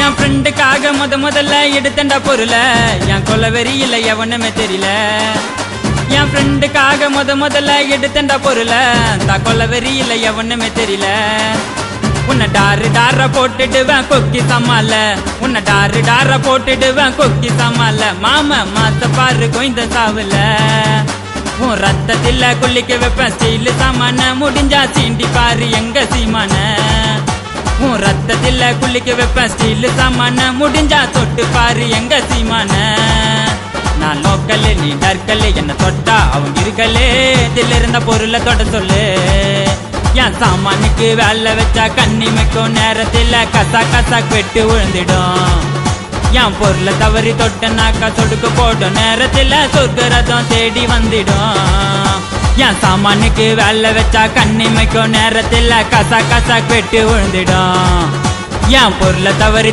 என் ஃப்ரெண்டுக்காக முதல்ல எடுத்தண்டா பொருள என் கொலவெறி இல்ல எவனுமே தெரியல என் ஃப்ரெண்டுக்காக முதல்ல எடுத்தண்டா பொருள தான் கொலவெறி இல்ல எவனுமே தெரியல உன்னை டார போட்டுடுவேன் கொக்கி சமால உன்னை டார போட்டுடுவேன் கொக்கி சமால மாமா மாத்த பாரு கொய்ந்த சாவுல உன் ரத்தத்தில குளிக்க வைப்பேன் ஸ்டீல் சாமான முடிஞ்சா சீண்டி பாரு எங்க சீமான உன் ரத்தத்தில குளிக்க வைப்பேன் ஸ்டீல் சாமான முடிஞ்சா தொட்டு பாரு எங்க சீமான நான் லோக்கல் நீ டர்க்கல் என்ன தொட்டா அவங்க இருக்கலே தில் இருந்த பொருளை தொட சொல்லு என் சாமானுக்கு வேலை வச்சா கண்ணிமைக்கும் நேரத்தில் கசா வெட்டு விழுந்துடும் என் பொருளை தவறி தொட்டனாக்கா சொடுக்கு போடும் நேரத்தில் சொர்க்க ரதம் தேடி வந்துடும் என் சாமானுக்கு வேலை வச்சா கண்ணிமைக்கும் நேரத்தில் கசா வெட்டு விழுந்துடும் என் பொருளை தவறி